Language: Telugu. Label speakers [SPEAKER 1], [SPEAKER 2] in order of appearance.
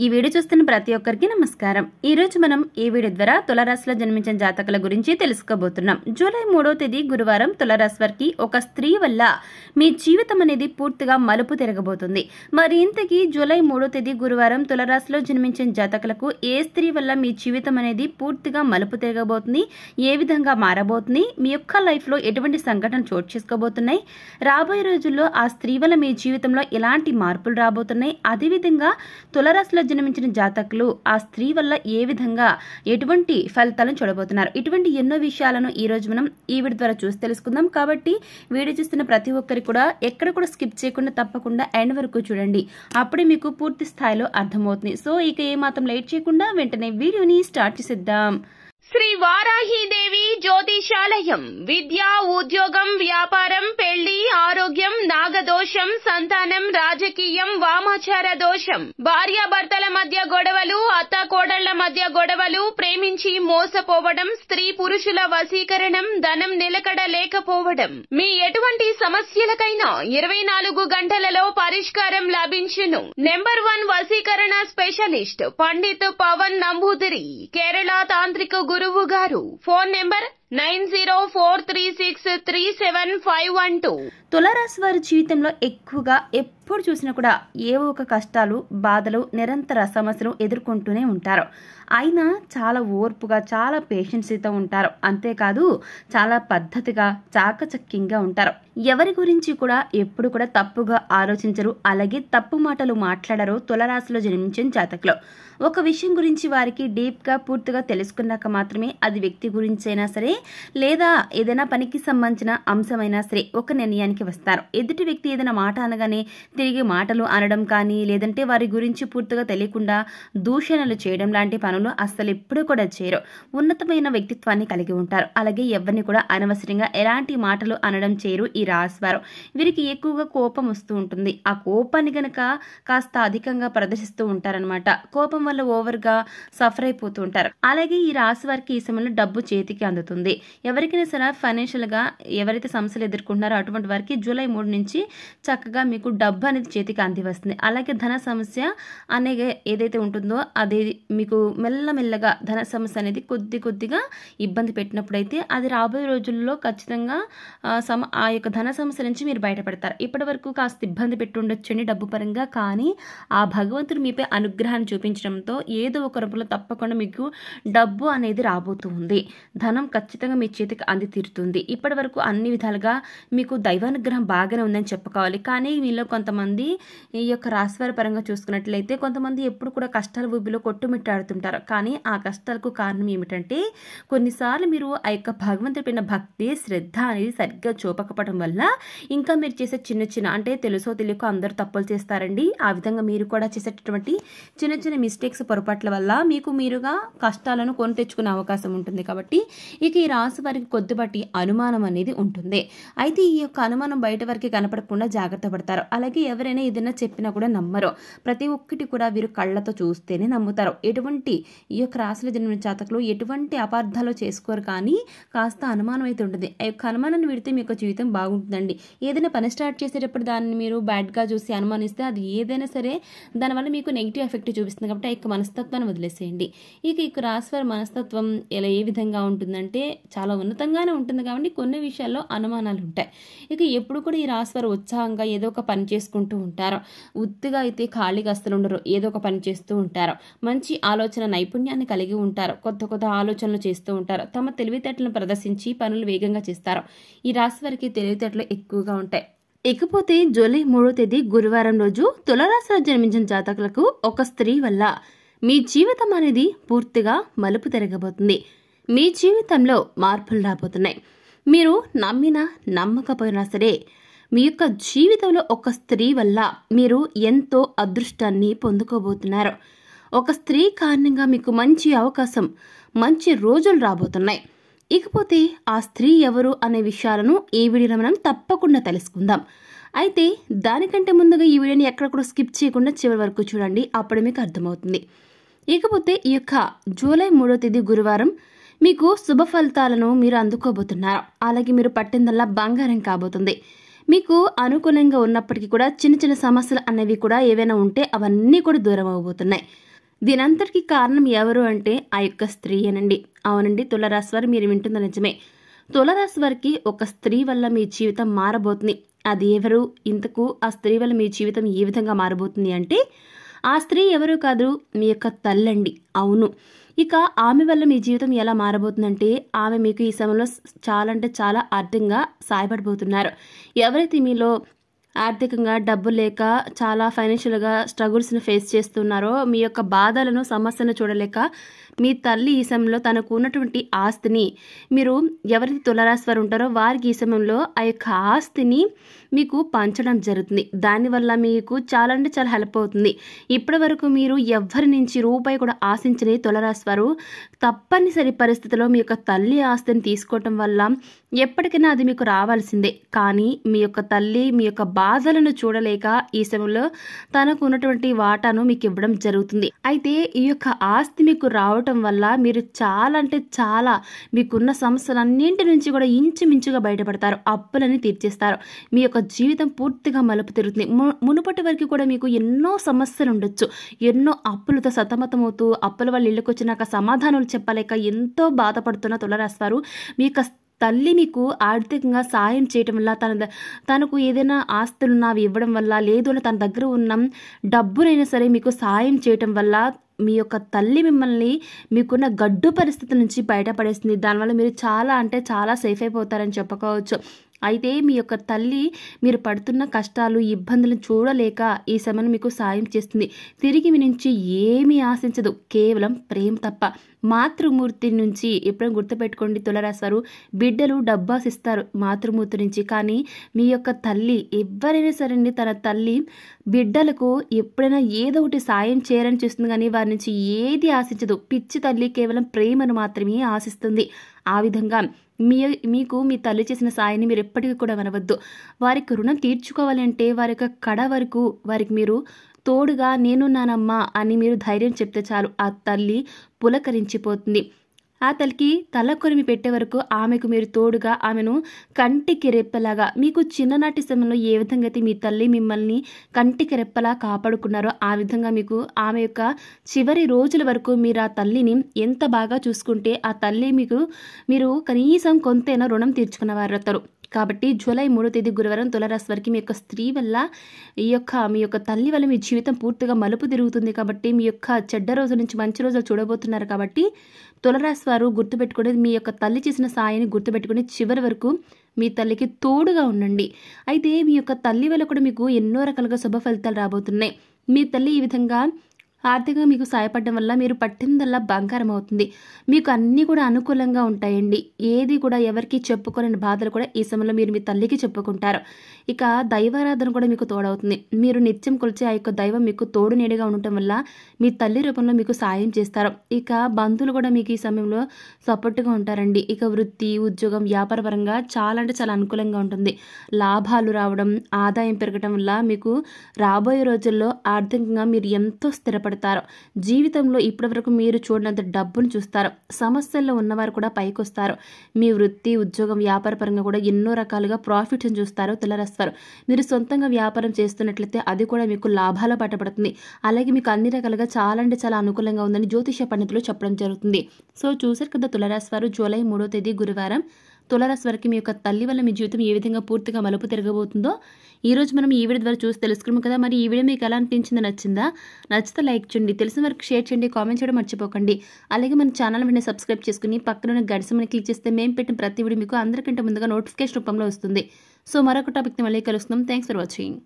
[SPEAKER 1] ఈ వీడియో చూస్తున్న ప్రతి ఒక్కరికి నమస్కారం. ఈ రోజు మనం ఈ వీడియో ద్వారా తులారాశిలో జన్మించిన జాతకుల గురించి తెలుసుకోబోతున్నాం. జూలై 3వ తేదీ గురువారం తులారాశి వారికి ఒక స్త్రీ వల్ల మీ జీవితం అనేది పూర్తిగా మలుపు తిరగబోతుంది. మరి ఇంతకీ జూలై 3వ తేదీ గురువారం తులారాశిలో జన్మించిన జాతకులకు ఏ స్త్రీ వల్ల మీ జీవితం అనేది పూర్తిగా మలుపు తిరగబోతుంది, ఏ విధంగా మారబోతుంది, మీ యొక్క లైఫ్ లో ఎటువంటి సంఘటనలు చోటు చేసుకోబోతున్నాయి, రాబోయే రోజుల్లో ఆ స్త్రీ వల్ల మీ జీవితంలో ఎలాంటి మార్పులు రాబోతున్నాయి, అదేవిధంగా తులారాశిలో జన్మించిన జాతకులు ఆ స్త్రీ వల్ల ఏ విధంగా ఎటువంటి ఫలితాలను చూడబోతున్నారు, ఇటువంటి ఎన్నో విషయాలను ఈ రోజు మనం ఈ వీడియో ద్వారా చూసి తెలుసుకుందాం. కాబట్టి వీడియో చూస్తున్న ప్రతి ఒక్కరికి కూడా ఎక్కడ కూడా స్కిప్ చేయకుండా తప్పకుండా ఎండ్ వరకు చూడండి. అప్పుడే మీకు పూర్తి స్థాయిలో అర్థమవుతుంది. సో ఇక ఏమాత్రం లేట్ చేయకుండా వెంటనే వీడియోని స్టార్ట్ చేసేద్దాం.
[SPEAKER 2] శ్రీ వారాహీదేవి జ్యోతిషాలయం విద్య, ఉద్యోగం, వ్యాపారం, పెళ్లి, ఆరోగ్యం, నాగదోషం, సంతానం, రాజకీయం, వామాచార దోషం, భార్యాభర్తల మధ్య గొడవలు, అత్తాకోడళ్ల మధ్య గొడవలు, ప్రేమించి మోసపోవడం, స్త్రీ పురుషుల వశీకరణం, ధనం నిలకడ లేకపోవడం, మీ ఎటువంటి సమస్యలకైనా 24 గంటలలో పరిష్కారం లభించును. నెంబర్ 1 వశీకరణ స్పెషలిస్ట్ పండిత్ పవన్ నంబూదిరి, కేరళ తాంత్రిక గురువు గారు. Phone number 9043637512.
[SPEAKER 1] తులారాశి వారి జీవితంలో ఎక్కువగా ఎప్పుడు చూసినా కూడా ఏవో ఒక కష్టాలు, బాధలు, నిరంతర సమస్యలు ఎదుర్కొంటూనే ఉంటారు. అయినా చాలా ఓర్పుగా, చాలా పేషెన్సీతో ఉంటారు. అంతేకాదు చాలా పద్ధతిగా, చాకచక్యంగా ఉంటారు. ఎవరి గురించి కూడా ఎప్పుడు కూడా తప్పుగా ఆలోచించరు, అలాగే తప్పు మాటలు మాట్లాడరు. తులారాశిలో జన్మించిన జాతకులు ఒక విషయం గురించి వారికి డీప్గా పూర్తిగా తెలుసుకున్నాక మాత్రమే అది వ్యక్తి గురించి అయినా సరే, లేదా ఏదైనా పనికి సంబంధించిన అంశమైనా సరే ఒక నిర్ణయానికి వస్తారు. ఎదుటి వ్యక్తి ఏదైనా మాట అనగానే తిరిగి మాటలు అనడం కానీ, లేదంటే వారి గురించి పూర్తిగా తెలియకుండా దూషణలు చేయడం లాంటి పనులు అస్సలు ఎప్పుడూ కూడా చేయరు. ఉన్నతమైన వ్యక్తిత్వాన్ని కలిగి ఉంటారు. అలాగే ఎవరిని కూడా అనవసరంగా ఎలాంటి మాటలు అనడం చేయరు ఈ రాశివారు. వీరికి ఎక్కువగా కోపం వస్తూ ఉంటుంది. ఆ కోపాన్ని గనక కాస్త అధికంగా ప్రదర్శిస్తూ ఉంటారనమాట. కోపం వల్ల ఓవర్గా సఫర్ అయిపోతూ ఉంటారు. అలాగే ఈ రాశి వారికి ఈ సమయంలో డబ్బు చేతికి అందుతుంది. ఎవరికైనా సరే ఫైనాన్షియల్ గా ఎవరైతే సమస్యలు ఎదుర్కొంటున్నారో అటువంటి వారికి జూలై 3 నుంచి చక్కగా మీకు డబ్బు అనేది చేతికి అంది వస్తుంది. అలాగే ధన సమస్య అనేది ఏదైతే ఉంటుందో అది మీకు మెల్లమెల్లగా ధన సమస్య అనేది కొద్దిగా ఇబ్బంది పెట్టినప్పుడైతే అది రాబోయే రోజుల్లో ఖచ్చితంగా ఆ యొక్క ధన సమస్య నుంచి మీరు బయటపడతారు. ఇప్పటి వరకు కాస్త ఇబ్బంది పెట్టి ఉండొచ్చండి డబ్బు పరంగా, కానీ ఆ భగవంతుడు మీపై అనుగ్రహాన్ని చూపించడంతో ఏదో ఒక రూపంలో తప్పకుండా మీకు డబ్బు అనేది రాబోతుంది. ధనం ఖచ్చితంగా మీ చేతికి అంది తీరుతుంది. ఇప్పటి వరకు అన్ని విధాలుగా మీకు దైవానుగ్రహం బాగానే ఉందని చెప్పుకోవాలి. కానీ మీలో కొంతమంది ఈ యొక్క రాశివారి పరంగా చూసుకున్నట్లయితే కొంతమంది ఎప్పుడు కూడా కష్టాల ఊబిలో కొట్టుమిట్టాడుతుంటారు. కానీ ఆ కష్టాలకు కారణం ఏమిటంటే కొన్నిసార్లు మీరు ఆ యొక్క భగవంతుడి పైన భక్తి, శ్రద్ధ అనేది సరిగ్గా చూపకపోవడం వల్ల ఇంకా మీరు చేసే చిన్న అంటే తెలుసో తెలియకో అందరూ తప్పులు చేస్తారండి. ఆ విధంగా మీరు కూడా చేసేటటువంటి చిన్న మిస్టేక్స్, పొరపాట్ల వల్ల మీకు మీరుగా కష్టాలను కొని తెచ్చుకునే అవకాశం ఉంటుంది. కాబట్టి ఇక ఈ రాశి వారికి కొద్దిపాటి అనుమానం అనేది ఉంటుంది. అయితే ఈ యొక్క అనుమానం బయట వరకు కనపడకుండా జాగ్రత్త పడతారు. అలాగే ఎవరైనా ఏదైనా చెప్పినా కూడా నమ్మరు. ప్రతి ఒక్కటి కూడా వీరు కళ్ళతో చూస్తేనే నమ్ముతారు. ఎటువంటి ఈ యొక్క రాశిలో జన్మించిన జాతకులు ఎటువంటి అపార్థాలు చేసుకోరు, కానీ కాస్త అనుమానం అయితే ఉంటుంది. ఆ యొక్క అనుమానాన్ని విడితే మీ యొక్క జీవితం బాగుంటుందండి. ఏదైనా పని స్టార్ట్ చేసేటప్పుడు దాన్ని మీరు బ్యాడ్గా చూసి అనుమానిస్తే అది ఏదైనా సరే దానివల్ల మీకు నెగిటివ్ ఎఫెక్ట్ చూపిస్తుంది. కాబట్టి ఆ యొక్క మనస్తత్వాన్ని వదిలేసేయండి. ఇక రాశి వారి మనస్తత్వం ఏ విధంగా ఉంటుందంటే చాలా ఉన్నతంగానే ఉంటుంది. కాబట్టి కొన్ని విషయాల్లో అనుమానాలు ఉంటాయి. ఇక ఎప్పుడు కూడా ఈ రాశి వారు ఉత్సాహంగా ఏదో ఒక పని చేసుకుంటూ ఉంటారు. ఉత్తిగా అయితే ఖాళీగా అస్సలు ఉండరు. ఏదో ఒక పని చేస్తూ ఉంటారు. మంచి ఆలోచన నైపుణ్యాన్ని కలిగి ఉంటారు. కొత్త ఆలోచనలు చేస్తూ ఉంటారు. తమ తెలివితేటలను ప్రదర్శించి పనులు వేగంగా చేస్తారు. ఈ రాశి వారికి తెలివితేటలు ఎక్కువగా ఉంటాయి. ఇకపోతే జూలై 3వ తేదీ గురువారం రోజు తులారాశిలో జన్మించిన జాతకులకు ఒక స్త్రీ వల్ల మీ జీవితం అనేది పూర్తిగా మలుపు తిరగబోతుంది. మీ జీవితంలో మార్పులు రాబోతున్నాయి. మీరు నమ్మినా నమ్మకపోయినా సరే మీ యొక్క జీవితంలో ఒక స్త్రీ వల్ల మీరు ఎంతో అదృష్టాన్ని పొందుకోబోతున్నారు. ఒక స్త్రీ కారణంగా మీకు మంచి అవకాశం, మంచి రోజులు రాబోతున్నాయి. ఇకపోతే ఆ స్త్రీ ఎవరు అనే విషయాలను ఈ వీడియోలో మనం తప్పకుండా తెలుసుకుందాం. అయితే దానికంటే ముందుగా ఈ వీడియోని ఎక్కడ కూడా స్కిప్ చేయకుండా చివరి వరకు చూడండి. అప్పుడు మీకు అర్థమవుతుంది. ఇకపోతే ఈ యొక్క జూలై 3వ తేదీ గురువారం మీకు శుభ ఫలితాలను మీరు అందుకోబోతున్నారు. అలాగే మీరు పట్టిందల్లా బంగారం కాబోతుంది. మీకు అనుకూలంగా ఉన్నప్పటికీ కూడా చిన్న చిన్న సమస్యలు అనేవి కూడా ఏవైనా ఉంటే అవన్నీ కూడా దూరం అవబోతున్నాయి. దీనంతటికీ కారణం ఎవరు అంటే ఆ యొక్క స్త్రీయేనండి. అవునండి, తులారాశి వారు మీరు వింటుంది నిజమే. తులారాశి వారికి ఒక స్త్రీ వల్ల మీ జీవితం మారబోతుంది. అది ఎవరు, ఇంతకు ఆ స్త్రీ వల్ల మీ జీవితం ఏ విధంగా మారబోతుంది అంటే ఆ స్త్రీ ఎవరు కాదు, మీ యొక్క తల్లండి. అవును, ఇక ఆమె వల్ల మీ జీవితం ఎలా మారబోతుందంటే ఆమె మీకు ఈ సమయంలో చాలా అంటే చాలా ఆర్థికంగా సాయపడబోతున్నారు. ఎవరైతే మీలో ఆర్థికంగా డబ్బు లేక చాలా ఫైనాన్షియల్గా స్ట్రగుల్స్ని ఫేస్ చేస్తున్నారో, మీ యొక్క బాధలను సమస్యను చూడలేక మీ తల్లి ఈ సమయంలో తనకు ఉన్నటువంటి ఆస్తిని మీరు ఎవరైతే తులారాశి వారు ఉంటారో వారికి ఈ సమయంలో ఆ యొక్క ఆస్తిని మీకు పంచడం జరుగుతుంది. దానివల్ల మీకు చాలా అంటే చాలా హెల్ప్ అవుతుంది. ఇప్పటి వరకు మీరు ఎవరి నుంచి రూపాయి కూడా ఆశించని తులారాశి వారు తప్పనిసరి పరిస్థితిలో మీ యొక్క తల్లి ఆస్తిని తీసుకోవటం వల్ల ఎప్పటికైనా అది మీకు రావాల్సిందే. కానీ మీ యొక్క తల్లి మీ యొక్క బాధలను చూడలేక ఈ సమయంలో తనకు ఉన్నటువంటి వాటాను మీకు ఇవ్వడం జరుగుతుంది. అయితే ఈ యొక్క ఆస్తి మీకు రావటం వల్ల మీరు చాలా అంటే చాలా మీకున్న సమస్యలన్నింటి నుంచి కూడా ఇంచుమించుగా బయటపడతారు. అప్పులని తీర్చేస్తారు. మీ యొక్క జీవితం పూర్తిగా మలుపు తిరుగుతుంది. మునుపటి వరకు కూడా మీకు ఎన్నో సమస్యలు ఉండొచ్చు. ఎన్నో అప్పులతో సతమతమవుతూ అప్పుల వల్ల ఇళ్ళకి వచ్చినాక సమాధానాలు చెప్పలేక ఎంతో బాధపడుతున్న తులారాశి వారు మీ యొక్క తల్లి మీకు ఆర్థికంగా సాయం చేయటం వల్ల తనకు ఏదైనా ఆస్తులున్నా అవి ఇవ్వడం వల్ల, లేదు తన దగ్గర ఉన్న డబ్బునైనా సరే మీకు సాయం చేయటం వల్ల మీ యొక్క తల్లి మిమ్మల్ని మీకున్న గడ్డు పరిస్థితి నుంచి బయటపడేస్తుంది. దానివల్ల మీరు చాలా అంటే చాలా సేఫ్ అయిపోతారని చెప్పుకోవచ్చు. అయితే మీ యొక్క తల్లి మీరు పడుతున్న కష్టాలు ఇబ్బందులను చూడలేక ఈ సమయం మీకు సాయం చేస్తుంది. తిరిగి మీ నుంచి ఏమీ ఆశించదు, కేవలం ప్రేమ తప్ప. మాతృమూర్తి నుంచి ఎప్పుడైనా గుర్తుపెట్టుకోండి తులారాశి వారు, బిడ్డలు డబ్బు ఆశిస్తారు మాతృమూర్తి నుంచి. కానీ మీ యొక్క తల్లి ఎవరైనా సరే తన తల్లి బిడ్డలకు ఎప్పుడైనా ఏదో ఒకటి సాయం చేయాలని చూస్తుంది, కానీ వారి నుంచి ఏది ఆశించదు. పిచ్చి తల్లి కేవలం ప్రేమను మాత్రమే ఆశిస్తుంది. ఆ విధంగా మీకు మీ తల్లి చేసిన సాయాన్ని మీరు ఎప్పటికీ కూడా వినవద్దు. వారికి రుణం తీర్చుకోవాలి అంటే వారి యొక్క కడ వరకు వారికి మీరు తోడుగా నేనున్నానమ్మా అని మీరు ధైర్యం చెప్తే చాలు, ఆ తల్లి పులకరించిపోతుంది. ఆ తల్లికి తల కొరిమి పెట్టే వరకు ఆమెకు మీరు తోడుగా ఆమెను కంటికి రెప్పలాగా, మీకు చిన్ననాటి సమయంలో ఏ విధంగా అయితే మీ తల్లి మిమ్మల్ని కంటికి రెప్పలా కాపాడుకున్నారో ఆ విధంగా మీకు ఆమె యొక్క చివరి రోజుల వరకు మీరు ఆ తల్లిని ఎంత బాగా చూసుకుంటే ఆ తల్లి మీరు కనీసం కొంతైనా రుణం తీర్చుకున్న వారు అవుతారు. కాబట్టి జూలై 3వ తేదీ గురువారం తులారాశి వారికి మీ యొక్క స్త్రీ వల్ల మీ యొక్క తల్లి వల్ల మీ జీవితం పూర్తిగా మలుపు తిరుగుతుంది. కాబట్టి మీ యొక్క చెడ్డ రోజుల నుంచి మంచి రోజులు చూడబోతున్నారు. కాబట్టి తులారాశి వారు గుర్తుపెట్టుకుని మీ యొక్క తల్లి చేసిన సాయాన్ని గుర్తుపెట్టుకుని చివరి వరకు మీ తల్లికి తోడుగా ఉండండి. అయితే మీ యొక్క తల్లి వల్ల కూడా మీకు ఎన్నో రకాలుగా శుభ ఫలితాలు రాబోతున్నాయి. మీ తల్లి ఈ విధంగా ఆర్థికంగా మీకు సాయపడడం వల్ల మీరు పట్టిందల్లా బంగారం అవుతుంది. మీకు అన్నీ కూడా అనుకూలంగా ఉంటాయండి. ఏది కూడా ఎవరికి చెప్పుకోలేని బాధలు కూడా ఈ సమయంలో మీరు మీ తల్లికి చెప్పుకుంటారు. ఇక దైవారాధన కూడా మీకు తోడవుతుంది. మీరు నిత్యం కొలిచే ఆ యొక్క దైవం మీకు తోడు నీడగా ఉండటం వల్ల మీ తల్లి రూపంలో మీకు సాయం చేస్తారు. ఇక బంధువులు కూడా మీకు ఈ సమయంలో సపోర్ట్గా ఉంటారండి. ఇక వృత్తి, ఉద్యోగం, వ్యాపార పరంగా చాలా అంటే చాలా అనుకూలంగా ఉంటుంది. లాభాలు రావడం, ఆదాయం పెరగడం వల్ల మీకు రాబోయే రోజుల్లో ఆర్థికంగా మీరు ఎంతో స్థిరపడతారు. జీవితంలో ఇప్పటివరకు మీరు చూడనంత డబ్బును చూస్తారు. సమస్యల్లో ఉన్నవారు కూడా పైకి వస్తారు. మీ వృత్తి, ఉద్యోగం, వ్యాపార పరంగా కూడా ఎన్నో రకాలుగా ప్రాఫిట్స్ చూస్తారు తులారాశి వారు. మీరు సొంతంగా వ్యాపారం చేస్తున్నట్లయితే అది కూడా మీకు లాభాల పట్టబడుతుంది. అలాగే మీకు అన్ని రకాలుగా చాలా అంటే చాలా అనుకూలంగా ఉందని జ్యోతిష పండితులు చెప్పడం జరుగుతుంది. సో చూసారు కదా తులారాశి వారు, జూలై 3వ తేదీ గురువారం తులారాశి వారికి మీ యొక్క తల్లి వల్ల మీ జీవితం ఏ విధంగా పూర్తిగా మలుపు తిరగబోతుందో ఈ రోజు మనం ఈ వీడియో ద్వారా చూసి తెలుసుకున్నాం కదా. మరి ఈ వీడియో మీకు ఎలా అనిపించిందో, నచ్చితే లైక్ చేయండి, తెలిసిన వరకు షేర్ చేయండి, కామెంట్ చేయడం మర్చిపోకండి. అలాగే మన ఛానల్ వెంటనే సబ్స్క్రైబ్ చేసుకుని పక్కన గడిసమని క్లిక్ చేస్తే మేము పెట్టిన ప్రతి వీడియో మీకు అందరికంటే ముందుగా నోటిఫికేషన్ రూపంలో వస్తుంది. సో మరొక టాపిక్ని మళ్ళీ కలుస్తున్నాం. Thanks for watching.